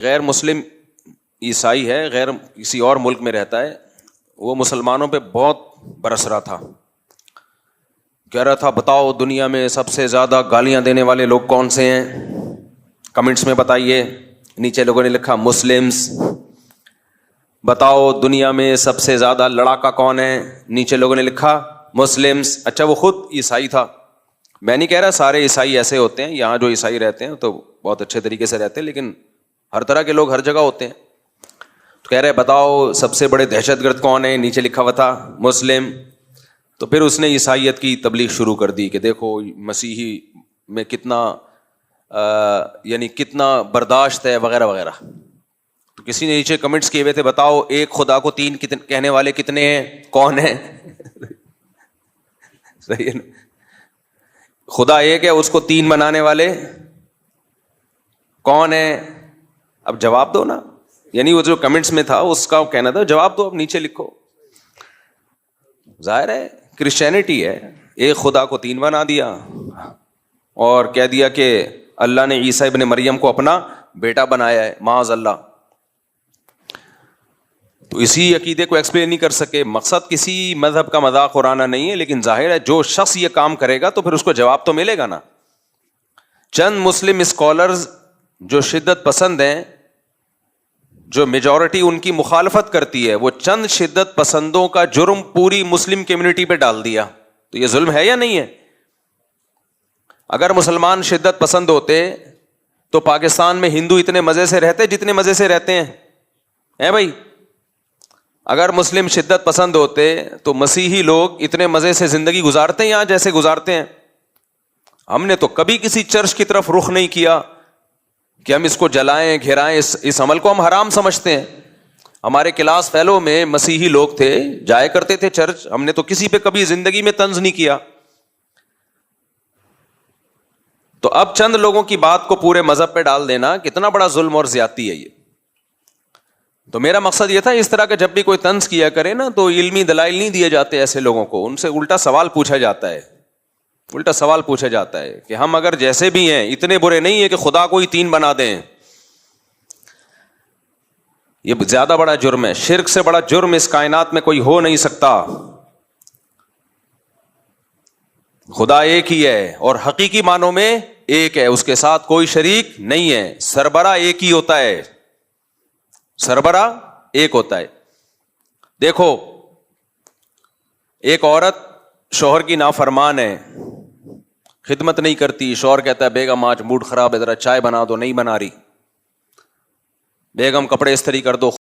غیر مسلم عیسائی ہے، غیر کسی اور ملک میں رہتا ہے، وہ مسلمانوں پہ بہت برس رہا تھا، کہہ رہا تھا بتاؤ دنیا میں سب سے زیادہ گالیاں دینے والے لوگ کون سے ہیں، کمنٹس میں بتائیے۔ نیچے لوگوں نے لکھا مسلمز۔ بتاؤ دنیا میں سب سے زیادہ لڑاکا کون ہے، نیچے لوگوں نے لکھا مسلمز۔ اچھا وہ خود عیسائی تھا، میں نہیں کہہ رہا سارے عیسائی ایسے ہوتے ہیں، یہاں جو عیسائی رہتے ہیں تو بہت اچھے طریقے سے رہتے ہیں، لیکن ہر طرح کے لوگ ہر جگہ ہوتے ہیں۔ تو کہہ رہے بتاؤ سب سے بڑے دہشت گرد کون ہیں، نیچے لکھا ہوا تھا مسلم۔ تو پھر اس نے عیسائیت کی تبلیغ شروع کر دی کہ دیکھو مسیحی میں کتنا یعنی کتنا برداشت ہے وغیرہ وغیرہ۔ تو کسی نے نیچے کمنٹس کیے ہوئے تھے بتاؤ ایک خدا کو تین کہنے والے کتنے ہیں، کون ہیں؟ صحیح ہے نا، خدا ایک ہے، اس کو تین بنانے والے کون ہیں؟ اب جواب دو نا، یعنی وہ جو کمنٹس میں تھا اس کا کہنا تھا جواب دو، اب نیچے لکھو۔ ظاہر ہے کرسچینٹی ہے، ایک خدا کو تین بنا دیا اور کہہ دیا کہ اللہ نے عیسیٰ ابن مریم کو اپنا بیٹا بنایا ہے، معاذ اللہ۔ تو اسی عقیدے کو ایکسپلین نہیں کر سکے۔ مقصد کسی مذہب کا مذاق اڑانا نہیں ہے، لیکن ظاہر ہے جو شخص یہ کام کرے گا تو پھر اس کو جواب تو ملے گا نا۔ چند مسلم اسکالرز جو شدت پسند ہیں، جو میجورٹی ان کی مخالفت کرتی ہے، وہ چند شدت پسندوں کا جرم پوری مسلم کمیونٹی پہ ڈال دیا۔ تو یہ ظلم ہے یا نہیں ہے؟ اگر مسلمان شدت پسند ہوتے تو پاکستان میں ہندو اتنے مزے سے رہتے جتنے مزے سے رہتے ہیں بھائی؟ اگر مسلم شدت پسند ہوتے تو مسیحی لوگ اتنے مزے سے زندگی گزارتے ہیں یہاں جیسے گزارتے ہیں؟ ہم نے تو کبھی کسی چرچ کی طرف رخ نہیں کیا کہ ہم اس کو جلائیں گھرائیں، اس عمل کو ہم حرام سمجھتے ہیں۔ ہمارے کلاس فیلو میں مسیحی لوگ تھے، جایا کرتے تھے چرچ، ہم نے تو کسی پہ کبھی زندگی میں طنز نہیں کیا۔ تو اب چند لوگوں کی بات کو پورے مذہب پہ ڈال دینا کتنا بڑا ظلم اور زیادتی ہے یہ۔ تو میرا مقصد یہ تھا اس طرح کا جب بھی کوئی طنز کیا کرے نا تو علمی دلائل نہیں دیے جاتے ایسے لوگوں کو، ان سے الٹا سوال پوچھا جاتا ہے، الٹا سوال پوچھا جاتا ہے کہ ہم اگر جیسے بھی ہیں اتنے برے نہیں ہیں کہ خدا کو ہی تین بنا دیں۔ یہ زیادہ بڑا جرم ہے، شرک سے بڑا جرم اس کائنات میں کوئی ہو نہیں سکتا۔ خدا ایک ہی ہے اور حقیقی معنوں میں ایک ہے، اس کے ساتھ کوئی شریک نہیں ہے، سربراہ ایک ہی ہوتا ہے، سربراہ ایک ہوتا ہے۔ دیکھو ایک عورت شوہر کی نافرمان ہے، خدمت نہیں کرتی، شوہر کہتا ہے بیگم آج موڈ خراب ہے ذرا چائے بنا دو، نہیں بنا رہی، بیگم کپڑے استری کر دو،